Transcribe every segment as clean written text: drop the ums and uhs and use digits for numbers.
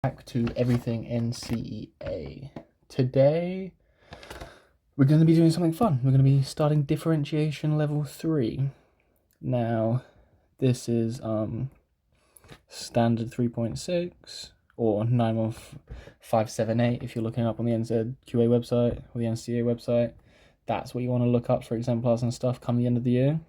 back to Everything NCEA. Today, we're going to be doing something fun. We're going to be starting Differentiation Level 3. Now, this is Standard 3.6 or 915578 if you're looking up on the NZQA website or the NCEA website. That's what you want to look up for exemplars and stuff come the end of the year.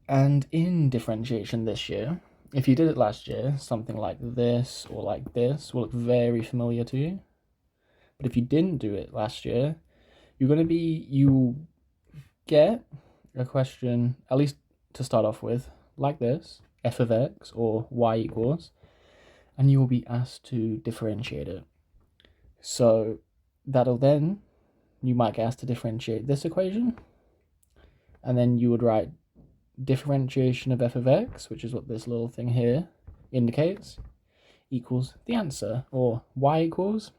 And in differentiation this year, if you did it last year, something like this or like this will look very familiar to you. But if you didn't do it last year, you'll get a question, at least to start off with, like this, f of x or y equals, and you will be asked to differentiate it. So you might get asked to differentiate this equation, and then you would write differentiation of f of x, which is what this little thing here indicates, equals the answer, or y equals,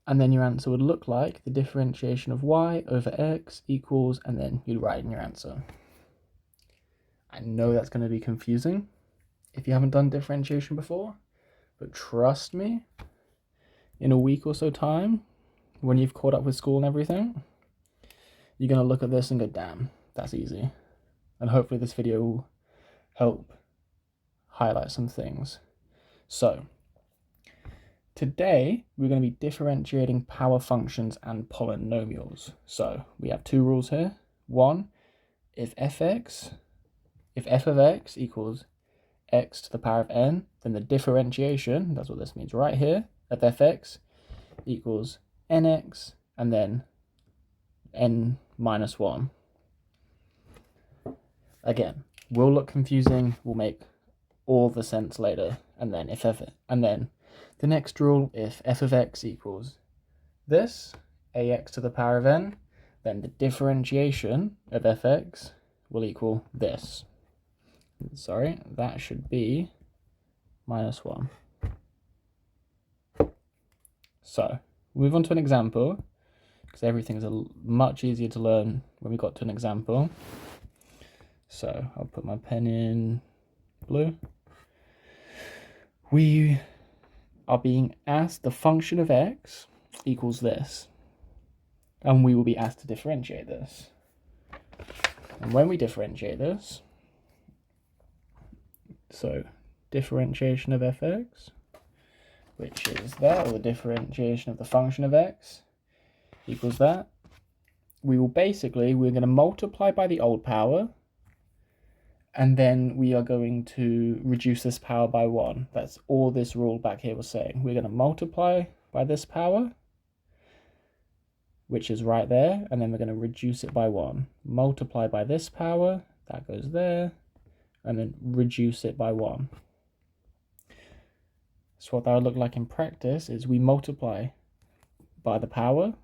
and then your answer would look like the differentiation of y over x equals, and then you'd write in your answer. I know that's going to be confusing if you haven't done differentiation before, but trust me, in a week or so time, when you've caught up with school and everything, you're going to look at this and go, damn, that's easy. And hopefully this video will help highlight some things. So, today we're going to be differentiating power functions and polynomials. So, we have two rules here. One, if f of x equals x to the power of n, then the differentiation, that's what this means right here, of fx equals nx, and then n minus 1. Again, will look confusing, will make all the sense later, and then the next rule, if f of x equals this, ax to the power of n, then the differentiation of fx will equal this. Sorry, that should be minus 1. So, move on to an example, because everything's much easier to learn when we got to an example. So I'll put my pen in blue. We are being asked the function of x equals this, and we will be asked to differentiate this. And when we differentiate this, so differentiation of fx, which is that, or the differentiation of the function of x equals that, we're going to multiply by the old power, and then we are going to reduce this power by 1. That's all this rule back here was saying. We're going to multiply by this power, which is right there, and then we're going to reduce it by 1. Multiply by this power, that goes there, and then reduce it by 1. So what that would look like in practice is we multiply by the power.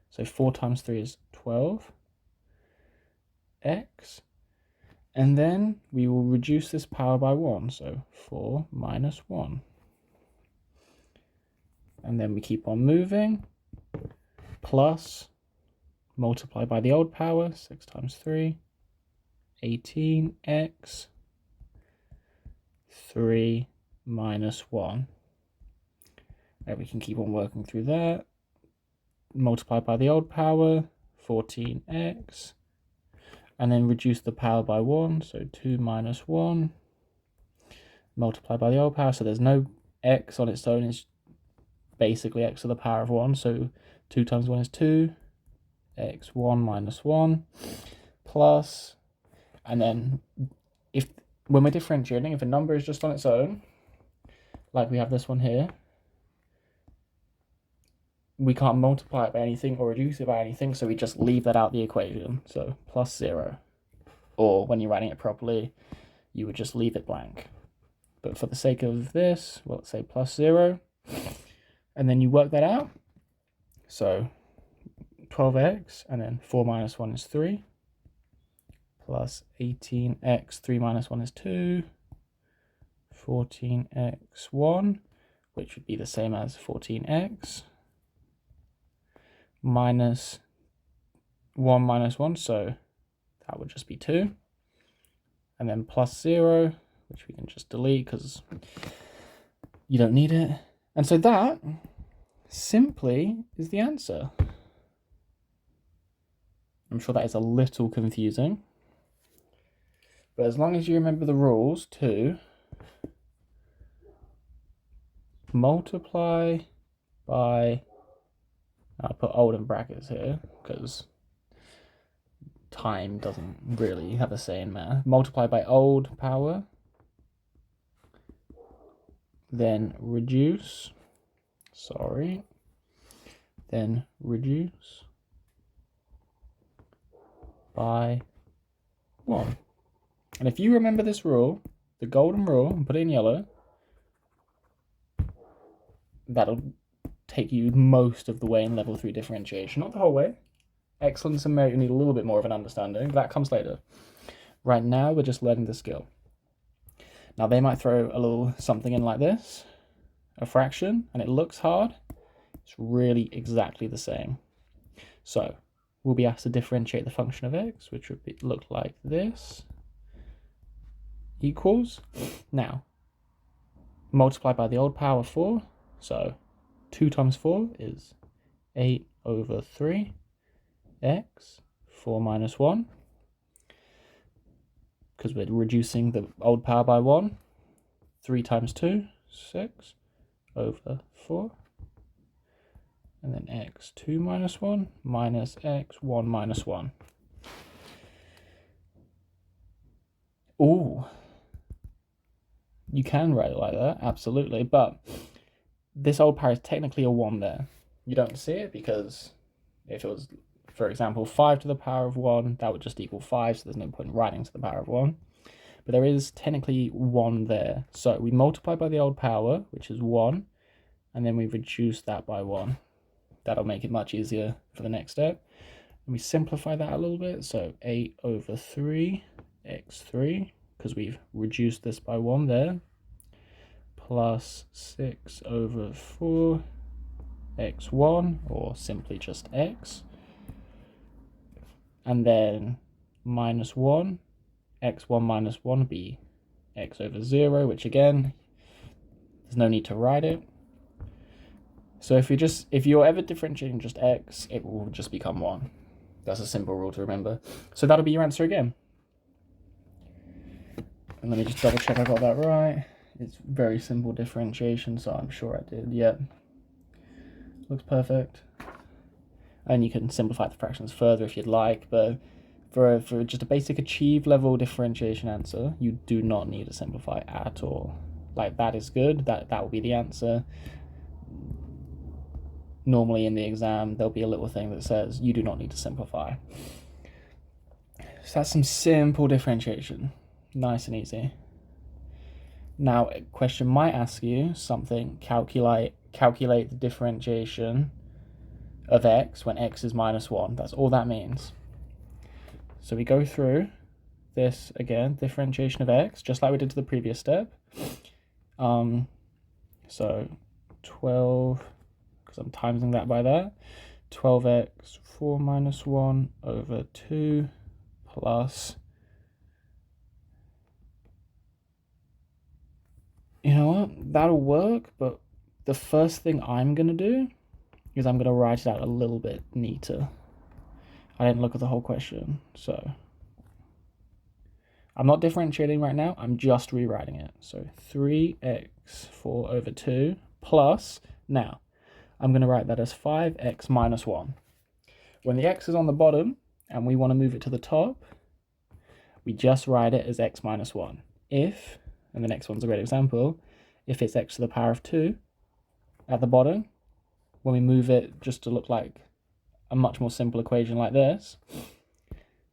So 4 times 3 is 12x. And then we will reduce this power by 1, so 4 minus 1. And then we keep on moving, plus, multiply by the old power, 6 times 3, 18x, 3 minus 1. And we can keep on working through that. Multiply by the old power, 14x. And then reduce the power by 1, so 2 minus 1. Multiply by the old power, so there's no x on its own, it's basically x to the power of 1, so 2 times 1 is 2, x 1 minus 1, plus, and then when we're differentiating, if a number is just on its own, like we have this one here, we can't multiply it by anything or reduce it by anything, so we just leave that out the equation. So plus 0. Or when you're writing it properly, you would just leave it blank. But for the sake of this, well, let's say plus 0. And then you work that out. So 12x, and then 4 minus 1 is 3. Plus 18x, 3 minus 1 is 2. 14x1, which would be the same as 14x. Minus 1 minus 1, so that would just be 2. And then plus 0, which we can just delete because you don't need it. And so that simply is the answer. I'm sure that is a little confusing, but as long as you remember the rules to multiply by, I'll put old in brackets here because time doesn't really have a say in math. Multiply by old power, then reduce, then reduce by 1. And if you remember this rule, the golden rule, and put it in yellow, that'll take you most of the way in level 3 differentiation. Not the whole way. Excellence and merit, you need a little bit more of an understanding, but that comes later. Right now, we're just learning the skill. Now, they might throw a little something in like this, a fraction, and it looks hard. It's really exactly the same. So, we'll be asked to differentiate the function of x, which would look like this, equals. Now, multiply by the old power 4, so 2 times 4 is 8 over 3, x, 4 minus 1, because we're reducing the old power by 1, 3 times 2, 6, over 4, and then x 2 minus 1 minus x 1 minus 1. Ooh, you can write it like that, absolutely, but this old power is technically a 1 there. You don't see it because if it was, for example, 5 to the power of 1, that would just equal 5, so there's no point in writing to the power of 1. But there is technically 1 there. So we multiply by the old power, which is 1, and then we reduce that by 1. That'll make it much easier for the next step. And we simplify that a little bit, so 8 over 3, x3, because we've reduced this by 1 there, plus 6 over 4, x1, or simply just x, and then minus 1, x1 minus 1 would be x over 0, which again, there's no need to write it. So if you're ever differentiating just x, it will just become 1. That's a simple rule to remember. So that'll be your answer again. And let me just double check I got that right. It's very simple differentiation, so I'm sure I did. Yep. Looks perfect. And you can simplify the fractions further if you'd like, but for just a basic achieved level differentiation answer, you do not need to simplify at all. Like, that is good. That will be the answer. Normally in the exam, there'll be a little thing that says you do not need to simplify. So that's some simple differentiation. Nice and easy. Now, a question might ask you something, calculate the differentiation of x when x is minus 1. That's all that means. So we go through this again, differentiation of x, just like we did to the previous step. So 12, because I'm timesing that by that, 12x 4 minus 1 over 2 plus, you know what, that'll work, but the first thing I'm going to do is I'm going to write it out a little bit neater. I didn't look at the whole question, so I'm not differentiating right now, I'm just rewriting it. So 3x4 over 2 plus, now, I'm going to write that as 5x minus 1. When the x is on the bottom and we want to move it to the top, we just write it as x minus 1. If, and the next one's a great example, if it's x to the power of 2 at the bottom, when we move it just to look like a much more simple equation like this,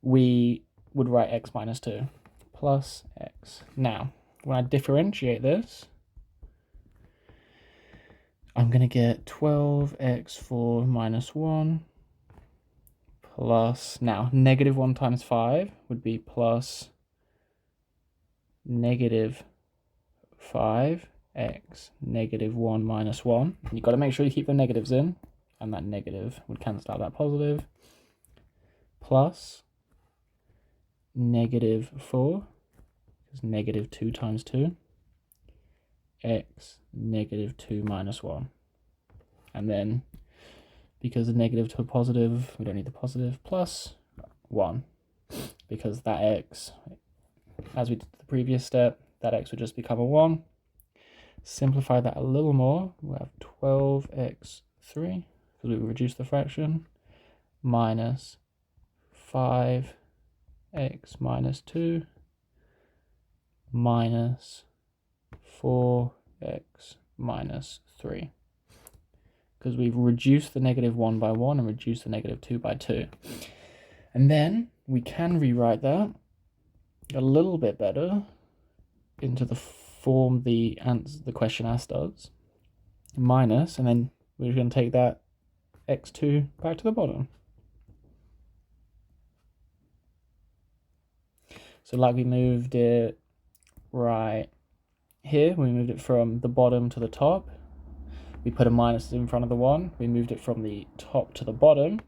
we would write x minus 2 plus x. Now, when I differentiate this, I'm going to get 12x4 minus 1 plus, now, negative 1 times 5 would be plus negative 5x negative 1 minus 1. You've got to make sure you keep the negatives in, and that negative would cancel out that positive, plus negative 4, is negative 2 times 2, x negative 2 minus 1. And then, because the negative to a positive, we don't need the positive, plus 1. Because that x, as we did the previous step, that x would just become a 1. Simplify that a little more, we'll have 12x3, because we reduce the fraction, minus 5x minus 2 minus 4x minus 3. Because we've reduced the negative 1 by 1 and reduced the negative 2 by 2. And then we can rewrite that a little bit better into the form the question asked us, minus, and then we're going to take that x2 back to the bottom. So like we moved it right here, we moved it from the bottom to the top. We put a minus in front of the 1. We moved it from the top to the bottom.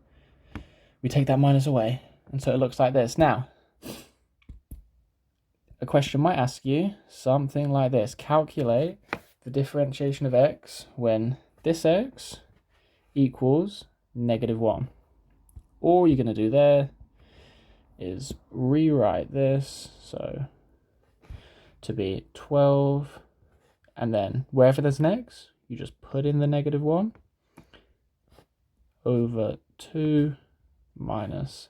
We take that minus away, and so it looks like this. Now, a question might ask you something like this. Calculate the differentiation of x when this x equals negative 1. All you're going to do there is rewrite this, so to be 12, and then wherever there's an x, you just put in the negative 1 over 2 minus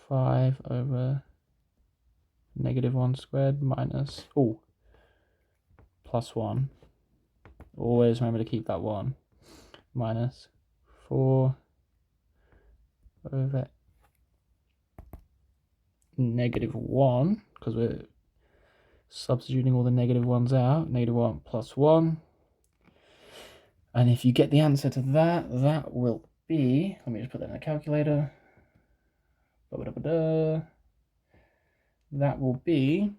5 over negative 1 squared minus, plus 1. Always remember to keep that 1. Minus 4 over negative 1, because we're substituting all the negative 1s out. Negative 1 plus 1. And if you get the answer to that, that will be, let me just put that in the calculator. That will be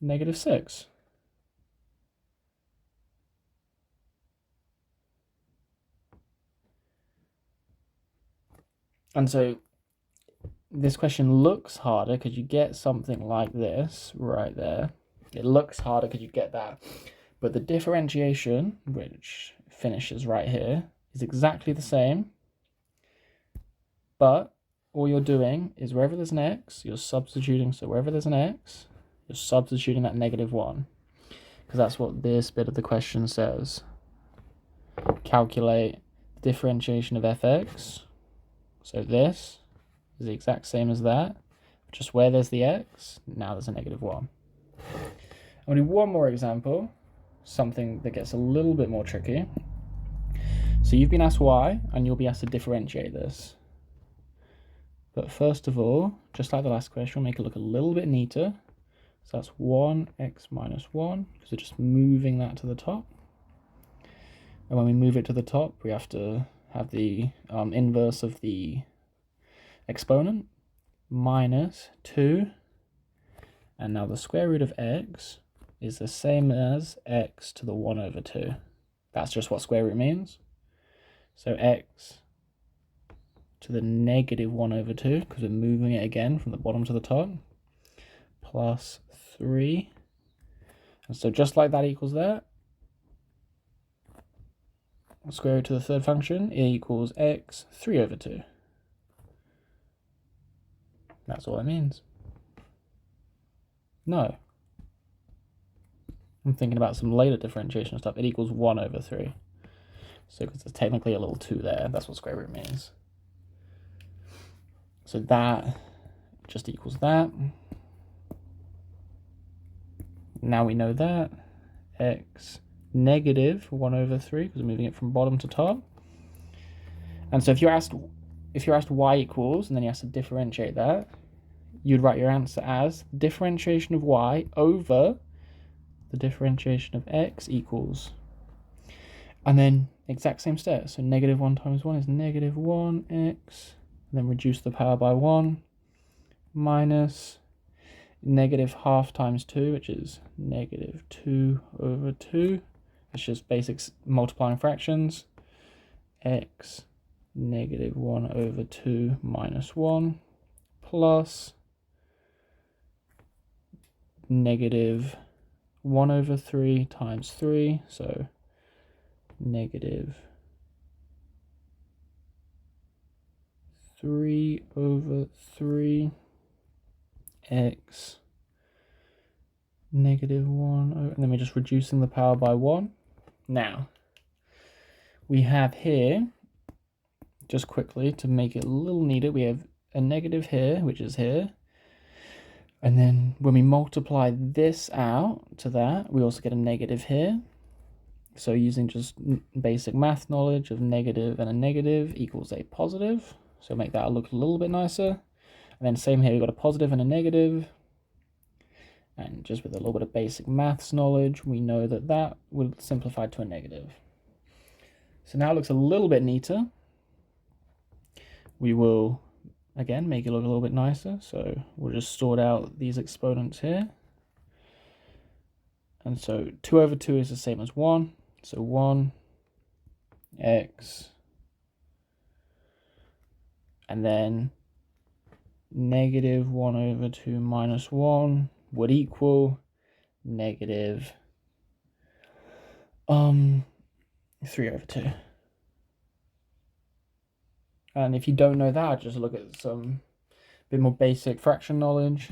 negative 6. And so this question looks harder because you get something like this right there. It looks harder because you get that. But the differentiation, which finishes right here, is exactly the same. But all you're doing is wherever there's an x, you're substituting. So wherever there's an x, you're substituting that negative 1. Because that's what this bit of the question says. Calculate the differentiation of fx. So this is the exact same as that. Just where there's the x, now there's a negative 1. I'll do one more example. Something that gets a little bit more tricky. So you've been asked y, and you'll be asked to differentiate this. But first of all, just like the last question, we'll make it look a little bit neater. So that's 1x minus 1, because we're just moving that to the top. And when we move it to the top, we have to have the inverse of the exponent, minus 2. And now the square root of x is the same as x to the 1 over 2. That's just what square root means. So x to the negative 1 over 2, because we're moving it again from the bottom to the top, plus 3. And so just like that equals that, square root to the third function equals x 3 over 2. That's all it means. No. I'm thinking about some later differentiation stuff. It equals 1 over 3. So because there's technically a little 2 there, that's what square root means. So that just equals that. Now we know that. X negative 1 over 3, because we're moving it from bottom to top. And so if you're asked y equals, and then you have to differentiate that, you'd write your answer as differentiation of y over the differentiation of x equals, and then exact same step. So negative 1 times 1 is negative 1x, and then reduce the power by 1, minus negative half times 2, which is negative 2 over 2. It's just basic multiplying fractions. X negative 1 over 2 minus 1, plus negative 1 over 3 times 3, so negative 3 over 3 x negative 1, and then we're just reducing the power by 1. Now, we have here, just quickly to make it a little neater, we have a negative here, which is here. And then when we multiply this out to that, we also get a negative here. So using just basic math knowledge of negative and a negative equals a positive. So make that look a little bit nicer. And then same here, we've got a positive and a negative. And just with a little bit of basic maths knowledge, we know that that would simplify to a negative. So now it looks a little bit neater. We will, again, make it look a little bit nicer. So we'll just sort out these exponents here. And so 2 over 2 is the same as 1. So 1 x, and then negative 1 over 2 minus 1 would equal negative 3 over 2. And if you don't know that, just look at some bit more basic fraction knowledge.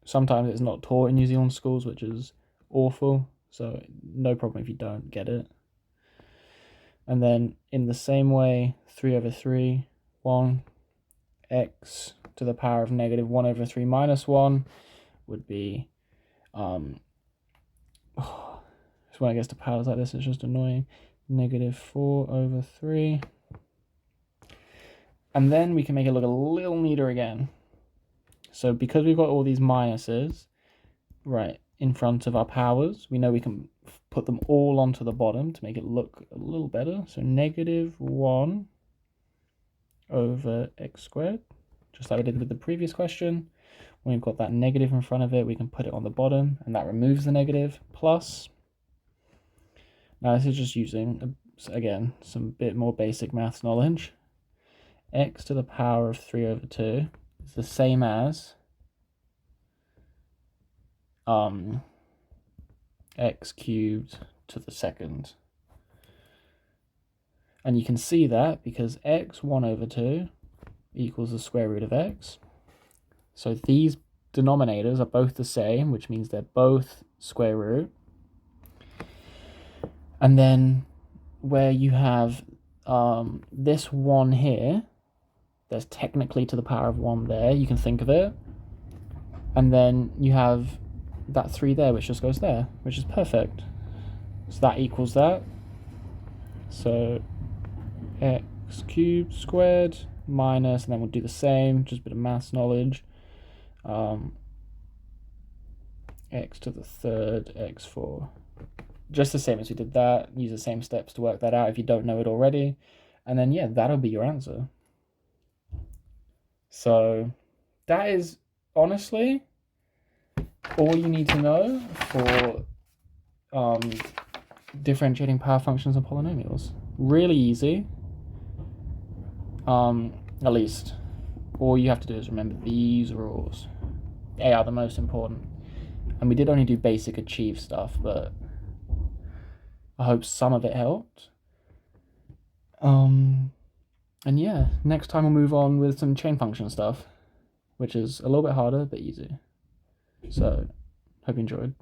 Sometimes it's not taught in New Zealand schools, which is awful. So no problem if you don't get it. And then in the same way, 3 over 3, 1, x to the power of negative 1 over 3 minus 1 would be, just when it gets to powers like this, it's just annoying, negative 4 over 3. And then we can make it look a little neater again. So because we've got all these minuses right in front of our powers, we know we can put them all onto the bottom to make it look a little better. So negative 1 over x squared, just like we did with the previous question. When we've got that negative in front of it, we can put it on the bottom, and that removes the negative, plus, now this is just using, again, some bit more basic maths knowledge. X to the power of 3 over 2 is the same as x cubed to the second. And you can see that because x 1 over 2 equals the square root of x. So these denominators are both the same, which means they're both square root. And then where you have this 1 here, there's technically to the power of 1 there, you can think of it. And then you have that 3 there, which just goes there, which is perfect. So that equals that. So x cubed squared minus, and then we'll do the same, just a bit of maths knowledge. X to the third, x4. Just the same as we did that. Use the same steps to work that out if you don't know it already. And then, yeah, that'll be your answer. So that is honestly all you need to know for differentiating power functions and polynomials. Really easy. At least all you have to do is remember these rules. They are the most important. And we did only do basic achieve stuff, but I hope some of it helped. And yeah, next time we'll move on with some chain function stuff, which is a little bit harder, but easy. So, hope you enjoyed.